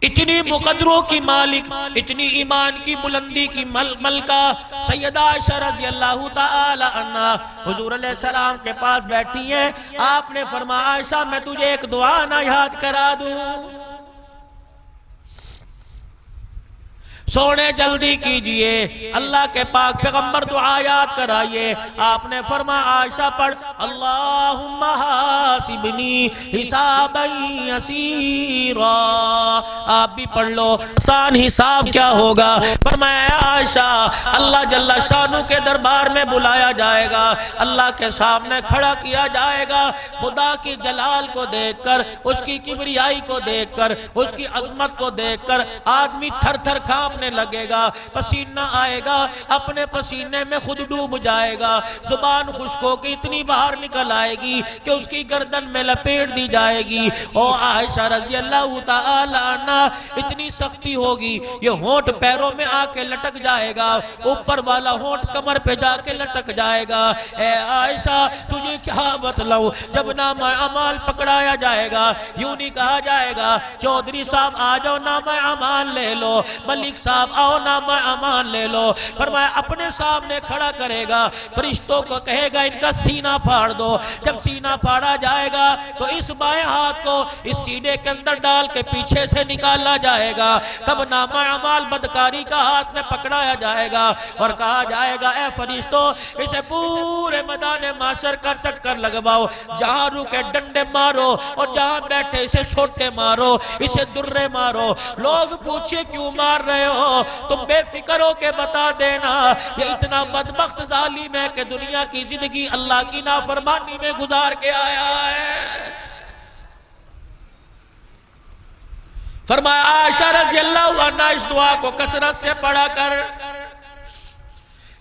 इतनी मुकद्दरों की मालिक, इतनी ईमान की बुलंदी की मलका सैयदा आयशा रज़ी अल्लाह ताला अन्हा हुजूर अलैहिस्सलाम के पास बैठी हैं। आपने फरमाया आयशा मैं तुझे एक दुआ ना याद करा दूं। सोने जल्दी कीजिए, अल्लाह के पाक पैगंबर दुआ याद कराइए। आपने फरमाया आयशा पढ़ अल्लाहुम्मा हासिबनी हिसाबन यसीरा। आप भी पढ़ लो, आसान हिसाब क्या होगा। फरमाया आयशा अल्लाह जल्ला शानू के दरबार में बुलाया जाएगा, अल्लाह के सामने खड़ा किया जाएगा। खुदा की जलाल को देखकर, उसकी किबरियाई को देखकर, उसकी अजमत को देखकर आदमी थर थर कांपने लगेगा, पसीना आएगा, अपने पसीने में खुद डूब जाएगा, जुबान खुश्क होकर इतनी बाहर निकल आएगी कि उसकी गर्दन में लपेट दी जाएगी। ओ आयशा रज़ी अल्लाह ताला अन्हा इतनी सख्ती होगी, ये होंठ पैरों में आके लटक जाएगा, ऊपर वाला होंठ कमर पे जाके लटक जाएगा। ए आयशा तुझे क्या बतलाऊं, जब नामा अमाल पकड़ाया जाएगा यूं नहीं कहा जाएगा चौधरी साहब आ जाओ नामा अमाल ले लो, मलिक साहब आओ नामा अमाल ले लो। फरमाया अपने सामने खड़ा करेगा, फरिश्तों को कहेगा इनका सीना फाड़ दो। जब सीना फाड़ा जाएगा तो इस बाएं हाथ को इस सीने के अंदर डाल के पीछे से निकाला जाएगा। तब नामा अमाल बदकारी का हाथ में पकड़ाया जाएगा और कहा जाएगा ए फरिश्तों इसे पूरे मैदान माशर का चक्कर लगवाओ, जहां रुके डंडे मारो और जहां बैठे इसे छोटे मारो, इसे दुर्रे मारो। लोग पूछे क्यों मार रहे हो, तुम बेफिक्र हो के बता देना ये इतना बदबख्त जालिम है कि दुनिया की जिंदगी अल्लाह की नाफरमानी में गुजार के आया है। फरमाया आयशा रज़ी अल्लाह अन्हा इस दुआ को कसरत से पढ़ा कर।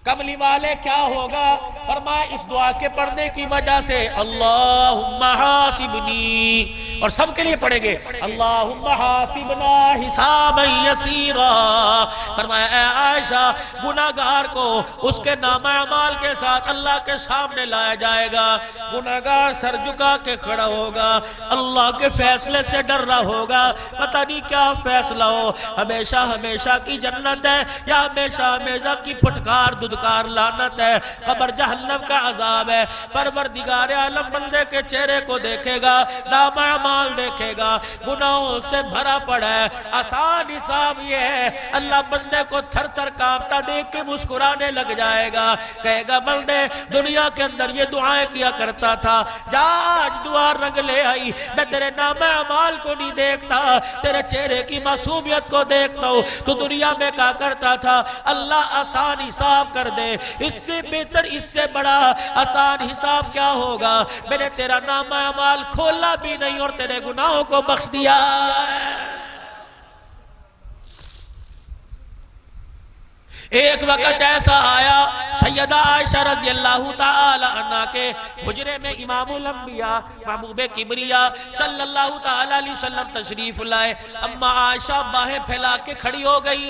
कमली वाले क्या होगा, फरमाया इस दुआ के पढ़ने की वजह से अल्लाहुम्मा हासिबनी, और सबके लिए पढ़ेंगे अल्लाहुम्मा हासिबना हिसाबन यसीरा। फरमाया आयशा गुनाहगार को उसके नामा अमाल के साथ अल्लाह के सामने लाया जाएगा। गुनाहगार सर झुका के खड़ा होगा, अल्लाह के फैसले से डर रहा होगा, पता नहीं क्या फैसला हो, हमेशा हमेशा की जन्नत है या हमेशा हमेशा की फटकार दुदकार लानत है, कब्र जहन्नम का अजाब है। परवरदिगार आलम बंदे के चेहरे को देखेगा, नामा अमाल देखेगा, गुनाहों से भरा पड़ा है। आसान हिसाब ये है, अल्लाह बंदे को थर थर कांपता देख के मुस्कुराने लग जाएगा, कहेगा बंदे दुनिया के अंदर ये दुआएं किया करता था, जा आज दुआ रंग ले आई, मैं तेरे नामा अमाल को नहीं देखता, तेरे चेहरे की मासूमियत को देखता हूँ। तो दुनिया में क्या करता था, अल्लाह आसान हिसाब कर दे, इससे बेहतर इससे बड़ा आसान हिसाब क्या होगा। मैंने तेरा नामा अमाल खोला भी नहीं और तेरे गुनाहों को बख्श दिया। एक वक्त ऐसा आया सैयदा आयशा रज़ी अल्लाह ताला अन्हा के हुजरे में इमामुल अंबिया महबूबे किबरिया सल्लल्लाहु ताला अलैहि वसल्लम तशरीफ लाए। अम्मा आयशा बाहें फैला के खड़ी हो गई।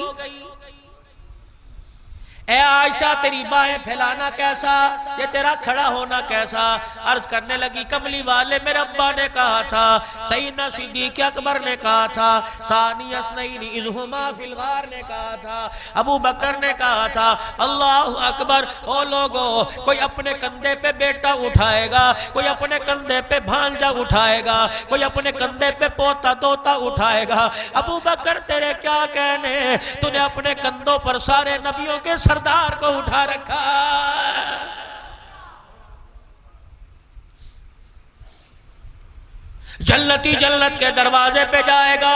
ए आयशा तेरी बाहें फैलाना कैसा, ये तेरा खड़ा होना कैसा। अर्ज करने लगी कमली वाले मेरे अब्बा ने कहा था, सैयदना सिद्दीक़ अकबर ने कहा था, सानी अस्नैनी इज़ हुमा फिल गार ने कहा था, अबू बकर ने कहा था। अल्लाहु अकबर। ओ लोगो कोई अपने कंधे पे बेटा उठाएगा, कोई अपने कंधे पे भांजा उठाएगा, कोई अपने कंधे पे पोता तोता उठाएगा। अबू बकर तेरे क्या कहने, तूने अपने कंधों पर सारे नबियों के सरदार को उठा रखा। जन्नती जन्नत के दरवाजे पे जाएगा,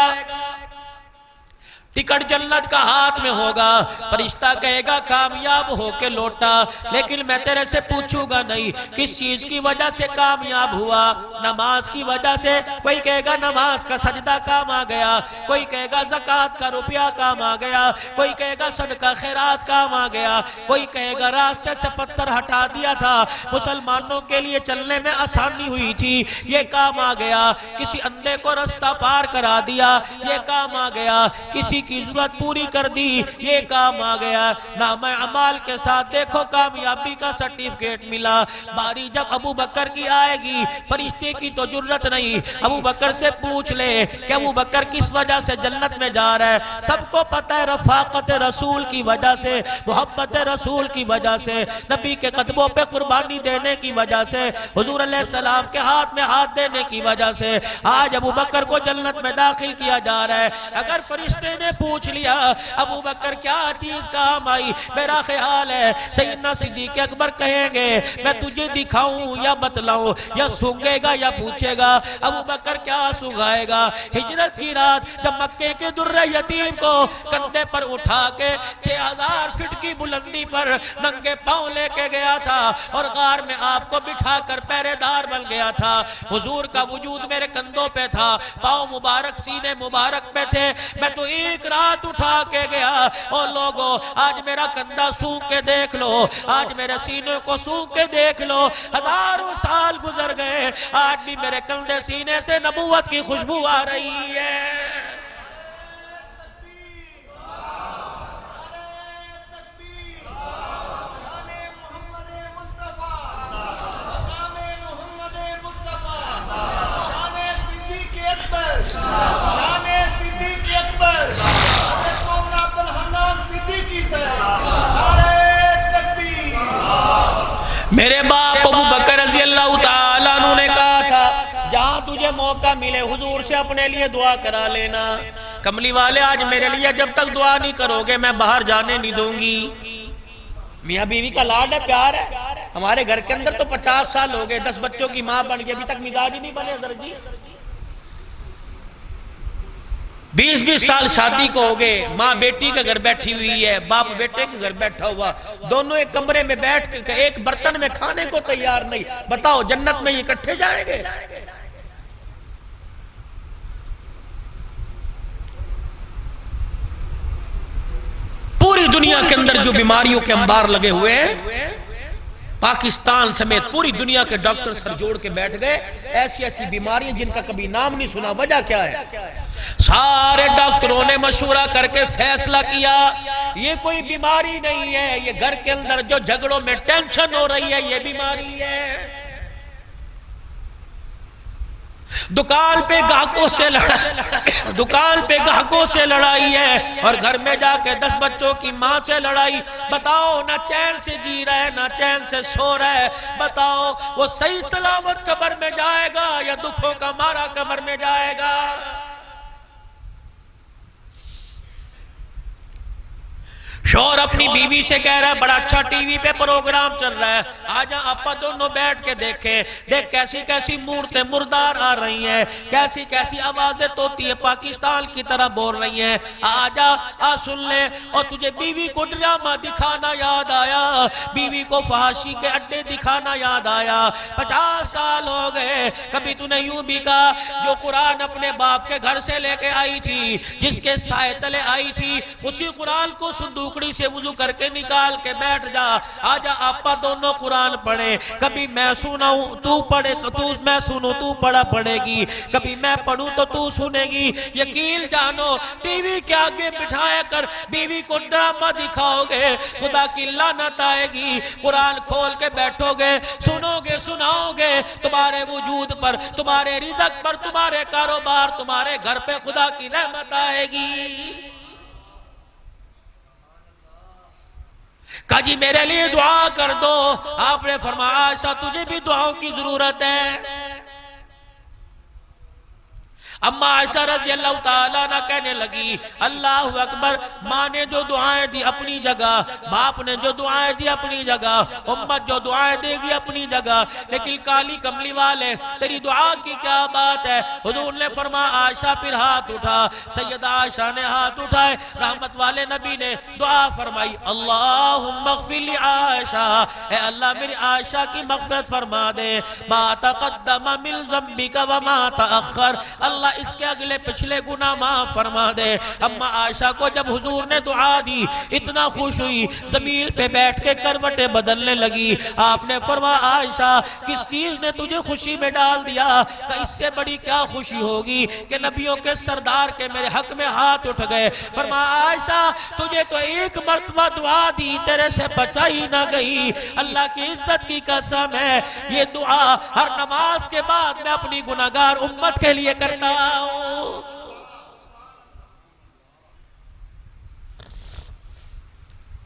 टिकट जन्नत का हाथ में होगा, फरिश्ता कहेगा कामयाब होके लौटा, लेकिन मैं तेरे से पूछूंगा नहीं किस चीज की वजह से कामयाब हुआ। नमाज की वजह से, कोई कहेगा नमाज का सजदा काम आ गया, कोई कहेगा ज़कात का रुपया काम आ गया, कोई कहेगा सदका खैरात काम आ गया, कोई कहेगा रास्ते से पत्थर हटा दिया था, मुसलमानों के लिए चलने में आसानी हुई थी, ये काम आ गया। किसी अंधे को रास्ता पार करा दिया, ये काम आ गया। किसी किसी की जरूरत पूरी कर दी, ये काम आ गया। नाम अमाल के साथ देखो कामयाबी का सर्टिफिकेट मिला। बारी जब अबू बकर की आएगी, फरिश्ते की तो जरूरत नहीं, अबू बकर से पूछ ले कि अबू बकर किस वजह से जन्नत में जा रहा है। सबको पता है रफाकत रसूल की वजह से, मोहब्बत रसूल की वजह से, नबी के कदमों पे कुर्बानी देने की वजह से, हुजूर अलैहि सलाम के हाथ में हाथ देने की वजह से आज अबू बकर को जन्नत में दाखिल किया जा रहा है। अगर फरिश्ते ने पूछ लिया अबू बकर क्या चीज काम आई, मेरा ख्याल है सैयदना सिद्दीक अकबर कहेंगे मैं तुझे दिखाऊं या बतलाऊं, या सूंघेगा या पूछेगा। अबू बकर क्या सूंघाएगा? हिजरत की रात जब मक्के के दुर्रे यतीम को कंधे पर उठा के 6000 फीट की बुलंदी पर नंगे पांव लेके गया था और गार में आपको बिठाकर पहरेदार बन गया था। हुजूर का वजूद मेरे कंधों पे था, पांव मुबारक सीने मुबारक पे थे, मैं तो एक रात उठा के गया। और लोगों आज मेरा कंधा सूंघ के देख लो, आज मेरे सीने को सूंघ के देख लो। हजारों साल गुजर गए, आज भी मेरे कंधे सीने से नबूवत की खुशबू आ रही है। मेरे बाप अबू बकर रज़ी अल्लाह ताला अन्हु ने कहा था जहां तुझे मौका मिले हुजूर से अपने लिए दुआ करा लेना। कमली वाले आज मेरे लिए जब तक दुआ नहीं करोगे मैं बाहर जाने नहीं दूंगी। मियाँ बीवी का लाड है, प्यार है। हमारे घर के अंदर तो 50 साल हो गए, 10 बच्चों की माँ बन गई, अभी तक मिजाज ही नहीं बने सर जी। 20-20 साल शादी को हो गए, माँ बेटी के घर बैठी हुई है, बाप बेटे के घर बैठा हुआ, दोनों एक कमरे में बैठ के एक बर्तन में खाने को तैयार नहीं। बताओ जन्नत में ये इकट्ठे जाएंगे? पूरी दुनिया के अंदर जो बीमारियों के अंबार लगे हुए हैं, पाकिस्तान समेत पूरी दुनिया के डॉक्टर सर जोड़ के बैठ गए। ऐसी ऐसी बीमारियां जिनका कभी नाम नहीं सुना, वजह क्या है? सारे डॉक्टरों ने मशवरा करके फैसला किया ये कोई बीमारी नहीं है, ये घर के अंदर जो झगड़ों में टेंशन हो रही है ये बीमारी है। दुकान पे ग्राहकों से लड़ाई, दुकान पे ग्राहकों से लड़ाई है और घर में जाके 10 बच्चों की माँ से लड़ाई। बताओ ना चैन से जी रहा है ना चैन से सो रहा है। बताओ वो सही सलामत कब्र में जाएगा या दुखों का मारा कब्र में जाएगा? शौहर अपनी बीवी से कह रहा है बड़ा अच्छा टीवी पे प्रोग्राम चल रहा है, आजा आपा दोनों बैठ के देखें, देख कैसी कैसी मूर्तें मुर्दार आ रही हैं, कैसी कैसी आवाजें तोती है पाकिस्तान की तरह बोल रही हैं, आजा आ सुन ले। और तुझे बीवी को ड्रामा दिखाना याद आया, बीवी को फहाशी के अड्डे दिखाना याद आया। 50 साल हो गए, कभी तूने यूं भी कहा जो कुरान अपने बाप के घर से लेके आई थी, जिसके साए तले आई थी, उसी कुरान को संदूकड़ी से वुजू करके निकाल के बैठ जा। आजा आपा दोनों कुरान पढ़े, कभी मैं सुनाऊं तू पढ़े, तू मैं सुनूं तू पढ़ा पढ़ेगी, कभी मैं पढ़ूं तो तू सुनेगी। यकीन जानो टीवी के आगे बिठाया कर बीवी को ड्रामा दिखाओगे, खुदा की लानत आएगी। कुरान खोल के बैठोगे, सुनोगे सुनाओगे, तुम्हारे वजूद पर, तुम्हारे रिज़्क़ पर, तुम्हारे कारोबार, तुम्हारे घर पे खुदा की रहमत आएगी। कहा जी मेरे लिए दुआ कर दो। आपने फरमाया आयशा तुझे भी दुआओं की जरूरत है। अम्मा आयशा रज़ी अल्लाह ताला अन्हा कहने लगी अल्लाह अकबर, माँ ने जो दुआएं दी अपनी जगह, बाप ने जो दुआएं दी अपनी जगह, उम्मत जो दुआएं देगी अपनी जगह, लेकिन काली कमली वाले तेरी दुआ की क्या बात है? हुजूर ने फरमाया आयशा फिर हाथ उठा। सैयदा आयशा ने हाथ उठाए, रहमत वाले नबी ने दुआ फरमाई अल्लाहुम्मा अग़फ़िर ली आयशा, ए अल्लाह मेरी आयशा की मग़फ़िरत फरमा दे, मा तक़द्दम मिन ज़ंबिका व मा तअख़्ख़र, अल्लाह अल्लाह इसके अगले पिछले गुनाह माफ फरमा दे। अम्मा आयशा को जब हुजूर ने दुआ दी इतना खुश हुई, जमीन पे बैठ के करवटें बदलने लगी। आपने फरमाया आयशा किस चीज ने तुझे खुशी में डाल दिया? कि इससे बड़ी क्या खुशी होगी कि नबियों के सरदार के मेरे हक में हाथ उठ गए। फरमाया आयशा तुझे तो एक मर्तबा दुआ दी, तेरे से बचाई ना गई। अल्लाह की इज्जत की कसम है, ये दुआ हर नमाज के बाद मैं अपनी गुनाहगार उम्मत के लिए करता हूँ।